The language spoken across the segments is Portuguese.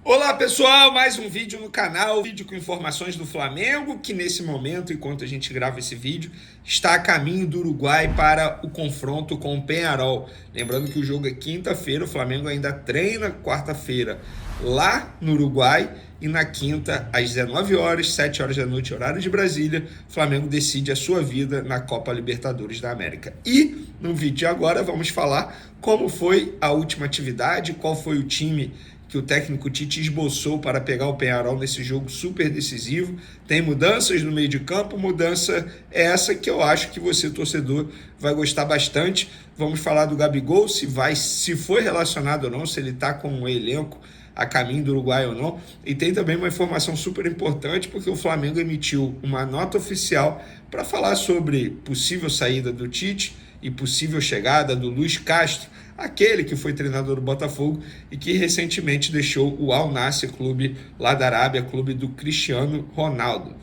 Olá pessoal, mais um vídeo no canal, vídeo com informações do Flamengo, que nesse momento, enquanto a gente grava esse vídeo, está a caminho do Uruguai para o confronto com o Peñarol. Lembrando que o jogo é quinta-feira, o Flamengo ainda treina quarta-feira lá no Uruguai e na quinta, às 19 horas, 7 horas da noite, horário de Brasília, o Flamengo decide a sua vida na Copa Libertadores da América. E no vídeo de agora vamos falar como foi a última atividade, qual foi o time que o técnico Tite esboçou para pegar o Peñarol nesse jogo super decisivo. Tem mudanças no meio de campo, mudança é essa que eu acho que você, torcedor, vai gostar bastante. Vamos falar do Gabigol, se foi relacionado ou não, se ele está com o elenco a caminho do Uruguai ou não. E tem também uma informação super importante, porque o Flamengo emitiu uma nota oficial para falar sobre possível saída do Tite e possível chegada do Luiz Castro, aquele que foi treinador do Botafogo e que recentemente deixou o Al Nassr, clube lá da Arábia, clube do Cristiano Ronaldo.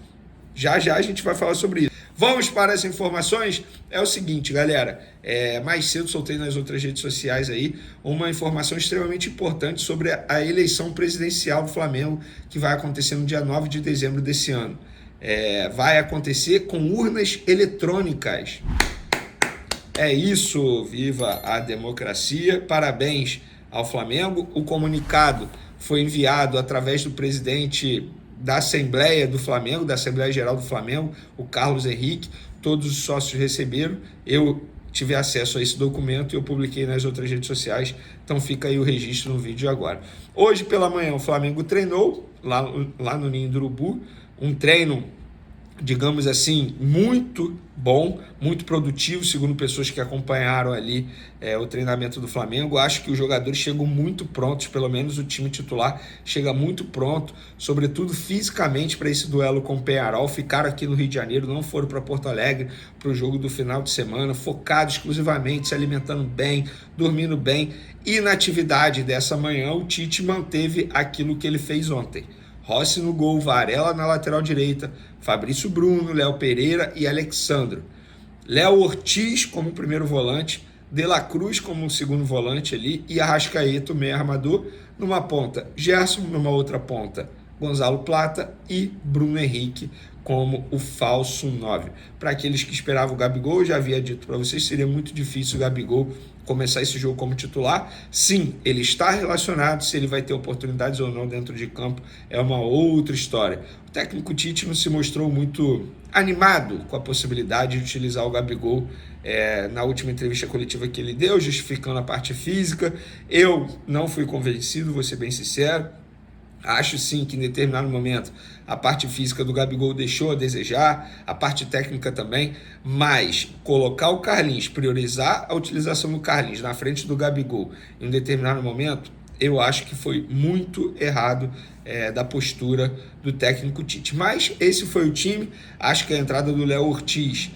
Já a gente vai falar sobre isso. Vamos para as informações? É o seguinte, galera, mais cedo soltei nas outras redes sociais aí uma informação extremamente importante sobre a eleição presidencial do Flamengo, que vai acontecer no dia 9 de dezembro desse ano. Vai acontecer com urnas eletrônicas. É isso, viva a democracia, parabéns ao Flamengo. O comunicado foi enviado através do presidente da Assembleia do Flamengo, da Assembleia Geral do Flamengo, o Carlos Henrique. Todos os sócios receberam, eu tive acesso a esse documento e eu publiquei nas outras redes sociais, então fica aí o registro no vídeo agora. Hoje pela manhã o Flamengo treinou lá no Ninho do Urubu, um treino, digamos assim, muito bom, muito produtivo, segundo pessoas que acompanharam ali o treinamento do Flamengo. Acho que os jogadores chegam muito prontos, pelo menos o time titular chega muito pronto, sobretudo fisicamente, para esse duelo com o Peñarol. Ficaram aqui no Rio de Janeiro, não foram para Porto Alegre para o jogo do final de semana, focados exclusivamente, se alimentando bem, dormindo bem. E na atividade dessa manhã, o Tite manteve aquilo que ele fez ontem. Rossi no gol, Varela na lateral direita, Fabrício Bruno, Léo Pereira e Alexandro. Léo Ortiz como primeiro volante, De La Cruz como segundo volante ali e Arrascaeta, meio armador, numa ponta. Gerson numa outra ponta. Gonzalo Plata e Bruno Henrique como o falso 9. Para aqueles que esperavam o Gabigol, eu já havia dito para vocês, seria muito difícil o Gabigol começar esse jogo como titular. Sim, ele está relacionado, se ele vai ter oportunidades ou não dentro de campo é uma outra história. O técnico Tite não se mostrou muito animado com a possibilidade de utilizar o Gabigol na última entrevista coletiva que ele deu, justificando a parte física. Eu não fui convencido, vou ser bem sincero. Acho sim que em determinado momento a parte física do Gabigol deixou a desejar, a parte técnica também, mas colocar o Carlinhos, priorizar a utilização do Carlinhos na frente do Gabigol em um determinado momento, eu acho que foi muito errado da postura do técnico Tite. Mas esse foi o time. Acho que a entrada do Léo Ortiz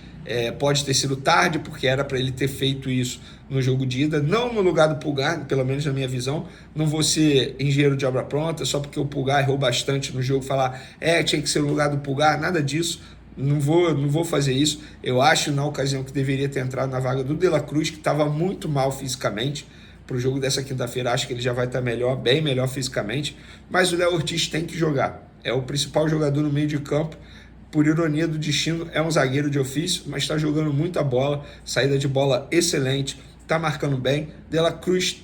pode ter sido tarde, porque era para ele ter feito isso no jogo de ida, não no lugar do Pulgar, pelo menos na minha visão. Não vou ser engenheiro de obra pronta, só porque o Pulgar errou bastante no jogo, falar, tinha que ser no lugar do Pulgar, nada disso. Não vou fazer isso. Eu acho, na ocasião, que deveria ter entrado na vaga do De La Cruz, que estava muito mal fisicamente. Para o jogo dessa quinta-feira, acho que ele já vai estar melhor, bem melhor fisicamente, mas o Léo Ortiz tem que jogar. É o principal jogador no meio de campo. Por ironia do destino, é um zagueiro de ofício, mas está jogando muita bola, saída de bola excelente, está marcando bem. De La Cruz,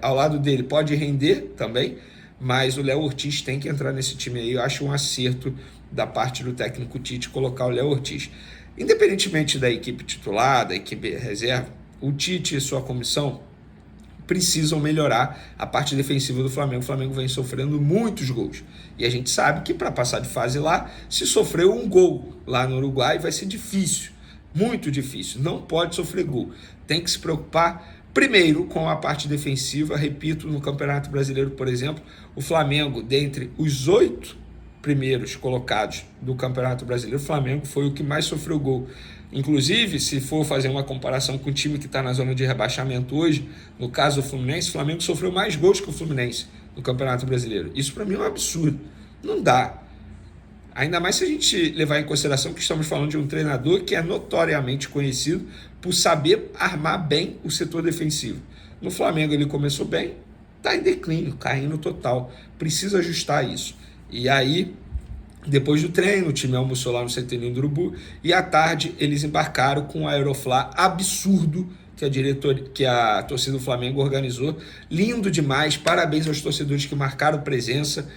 ao lado dele, pode render também, mas o Léo Ortiz tem que entrar nesse time aí. Eu acho um acerto da parte do técnico Tite colocar o Léo Ortiz. Independentemente da equipe titular, da equipe reserva, o Tite e sua comissão precisam melhorar a parte defensiva do Flamengo. O Flamengo vem sofrendo muitos gols. E a gente sabe que para passar de fase lá, se sofreu um gol lá no Uruguai, vai ser difícil, muito difícil. Não pode sofrer gol. Tem que se preocupar primeiro com a parte defensiva. Repito, no Campeonato Brasileiro, por exemplo, o Flamengo, dentre os 8 primeiros colocados do Campeonato Brasileiro, o Flamengo foi o que mais sofreu gol. Inclusive, se for fazer uma comparação com o time que está na zona de rebaixamento hoje, no caso do Fluminense, o Flamengo sofreu mais gols que o Fluminense no Campeonato Brasileiro. Isso para mim é um absurdo. Não dá. Ainda mais se a gente levar em consideração que estamos falando de um treinador que é notoriamente conhecido por saber armar bem o setor defensivo. No Flamengo ele começou bem, está em declínio, caindo total. Precisa ajustar isso. E aí, depois do treino, o time almoçou lá no CT do Urubu e à tarde eles embarcaram com um Aeroflá absurdo que a torcida do Flamengo organizou. Lindo demais, parabéns aos torcedores que marcaram presença,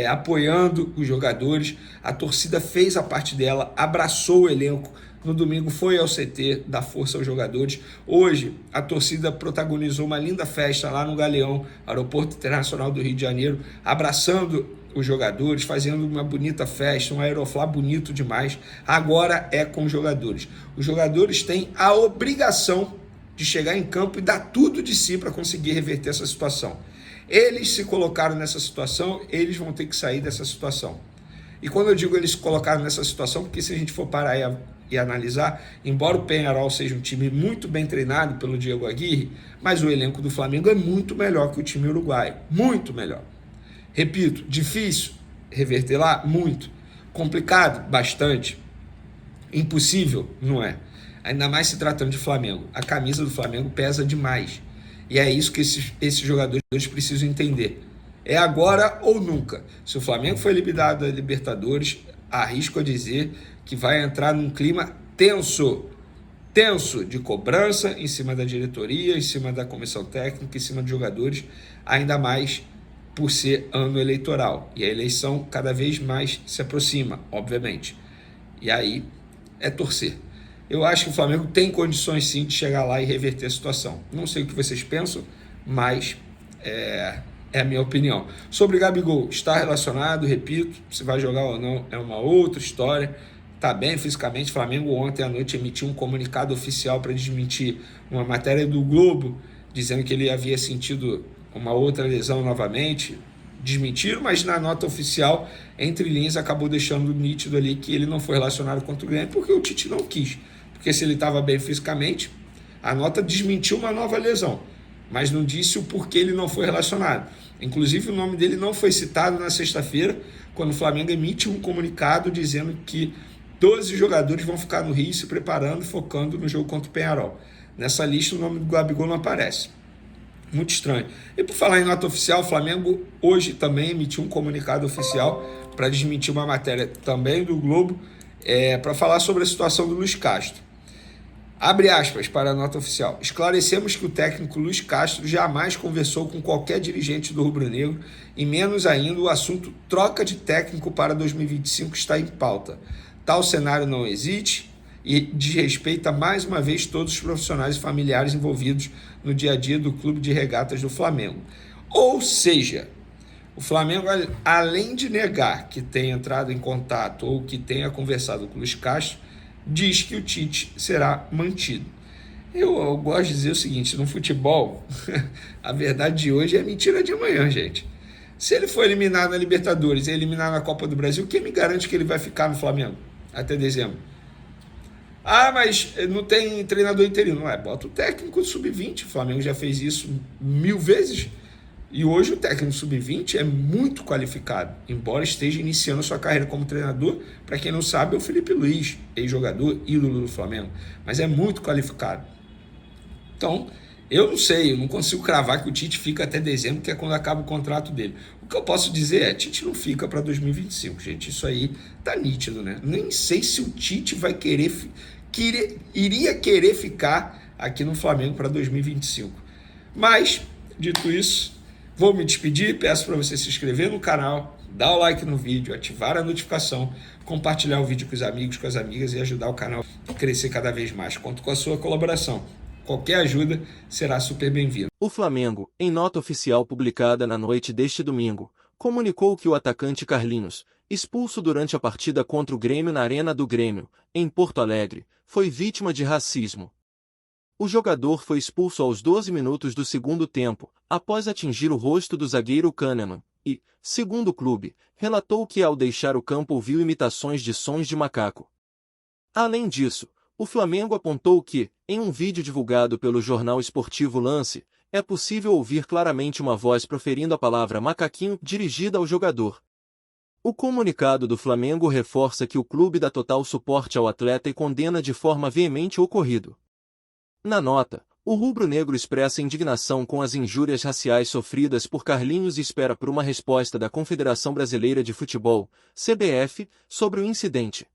apoiando os jogadores. A torcida fez a parte dela, abraçou o elenco. No domingo foi ao CT, dar força aos jogadores. Hoje, a torcida protagonizou uma linda festa lá no Galeão, Aeroporto Internacional do Rio de Janeiro, abraçando os jogadores, fazendo uma bonita festa, um Aeroflá bonito demais. Agora é com os jogadores. Os jogadores têm a obrigação de chegar em campo e dar tudo de si para conseguir reverter essa situação. Eles se colocaram nessa situação, eles vão ter que sair dessa situação. E quando eu digo eles se colocaram nessa situação, porque se a gente for parar e analisar, embora o Peñarol seja um time muito bem treinado pelo Diego Aguirre, mas o elenco do Flamengo é muito melhor que o time uruguaio, muito melhor. Repito, difícil reverter lá? Muito. Complicado? Bastante. Impossível? Não é. Ainda mais se tratando de Flamengo. A camisa do Flamengo pesa demais. E é isso que esses jogadores precisam entender. É agora ou nunca. Se o Flamengo for eliminado da Libertadores, arrisco a dizer que vai entrar num clima tenso. Tenso de cobrança em cima da diretoria, em cima da comissão técnica, em cima dos jogadores, ainda mais por ser ano eleitoral. E a eleição cada vez mais se aproxima, obviamente. E aí é torcer. Eu acho que o Flamengo tem condições sim de chegar lá e reverter a situação. Não sei o que vocês pensam, mas é a minha opinião. Sobre Gabigol, está relacionado, repito, se vai jogar ou não é uma outra história. Está bem fisicamente. O Flamengo ontem à noite emitiu um comunicado oficial para desmentir uma matéria do Globo, dizendo que ele havia sentido uma outra lesão novamente. Desmentiram, mas na nota oficial, entre linhas, acabou deixando nítido ali que ele não foi relacionado contra o Grêmio porque o Tite não quis. Porque se ele estava bem fisicamente, a nota desmentiu uma nova lesão, mas não disse o porquê ele não foi relacionado. Inclusive, o nome dele não foi citado na sexta-feira, quando o Flamengo emite um comunicado dizendo que 12 jogadores vão ficar no Rio se preparando, focando no jogo contra o Peñarol. Nessa lista, o nome do Gabigol não aparece. Muito estranho. E por falar em nota oficial, o Flamengo hoje também emitiu um comunicado oficial para desmentir uma matéria também do Globo, para falar sobre a situação do Luiz Castro. Abre aspas para a nota oficial. Esclarecemos que o técnico Luiz Castro jamais conversou com qualquer dirigente do rubro-negro e menos ainda o assunto troca de técnico para 2025 está em pauta. Tal cenário não existe e desrespeita mais uma vez todos os profissionais e familiares envolvidos no dia a dia do Clube de Regatas do Flamengo. Ou seja, o Flamengo, além de negar que tenha entrado em contato ou que tenha conversado com o Luiz Castro, diz que o Tite será mantido. Eu gosto de dizer o seguinte, no futebol, a verdade de hoje é mentira de amanhã, gente. Se ele for eliminado na Libertadores e eliminado na Copa do Brasil, quem me garante que ele vai ficar no Flamengo até dezembro? Ah, mas não tem treinador interino. Não é, bota o técnico do sub-20, o Flamengo já fez isso 1000 vezes. E hoje o técnico sub-20 é muito qualificado, embora esteja iniciando sua carreira como treinador. Para quem não sabe, é o Felipe Luiz, ex-jogador, ídolo do Flamengo, mas é muito qualificado. Então, eu não sei, eu não consigo cravar que o Tite fica até dezembro, que é quando acaba o contrato dele. O que eu posso dizer é, Tite não fica para 2025, gente, isso aí tá nítido, né? Nem sei se o Tite vai iria querer ficar aqui no Flamengo para 2025. Mas, dito isso, vou me despedir, peço para você se inscrever no canal, dar o like no vídeo, ativar a notificação, compartilhar o vídeo com os amigos, com as amigas e ajudar o canal a crescer cada vez mais. Conto com a sua colaboração. Qualquer ajuda será super bem-vinda. O Flamengo, em nota oficial publicada na noite deste domingo, comunicou que o atacante Carlinhos, expulso durante a partida contra o Grêmio na Arena do Grêmio, em Porto Alegre, foi vítima de racismo. O jogador foi expulso aos 12 minutos do segundo tempo, após atingir o rosto do zagueiro Kahneman, e, segundo o clube, relatou que ao deixar o campo ouviu imitações de sons de macaco. Além disso, o Flamengo apontou que, em um vídeo divulgado pelo jornal esportivo Lance, é possível ouvir claramente uma voz proferindo a palavra macaquinho dirigida ao jogador. O comunicado do Flamengo reforça que o clube dá total suporte ao atleta e condena de forma veemente o ocorrido. Na nota, O rubro-negro expressa indignação com as injúrias raciais sofridas por Carlinhos e espera por uma resposta da Confederação Brasileira de Futebol, CBF, sobre o incidente.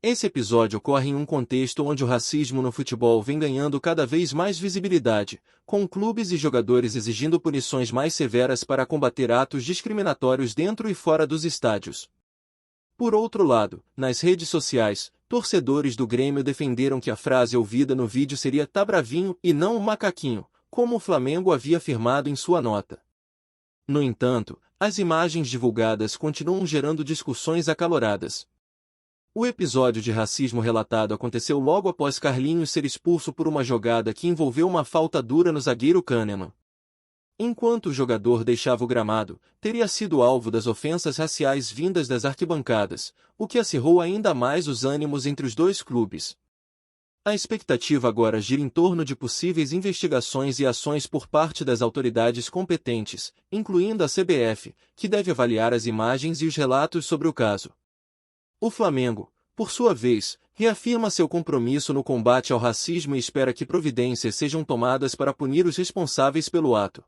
Esse episódio ocorre em um contexto onde o racismo no futebol vem ganhando cada vez mais visibilidade, com clubes e jogadores exigindo punições mais severas para combater atos discriminatórios dentro e fora dos estádios. Por outro lado, nas redes sociais, torcedores do Grêmio defenderam que a frase ouvida no vídeo seria "tá bravinho" e não "o macaquinho", como o Flamengo havia afirmado em sua nota. No entanto, as imagens divulgadas continuam gerando discussões acaloradas. O episódio de racismo relatado aconteceu logo após Carlinhos ser expulso por uma jogada que envolveu uma falta dura no zagueiro Kahneman. Enquanto o jogador deixava o gramado, teria sido alvo das ofensas raciais vindas das arquibancadas, o que acirrou ainda mais os ânimos entre os dois clubes. A expectativa agora gira em torno de possíveis investigações e ações por parte das autoridades competentes, incluindo a CBF, que deve avaliar as imagens e os relatos sobre o caso. O Flamengo, por sua vez, reafirma seu compromisso no combate ao racismo e espera que providências sejam tomadas para punir os responsáveis pelo ato.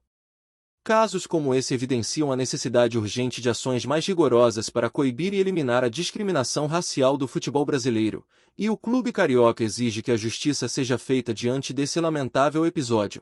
Casos como esse evidenciam a necessidade urgente de ações mais rigorosas para coibir e eliminar a discriminação racial do futebol brasileiro, e o clube carioca exige que a justiça seja feita diante desse lamentável episódio.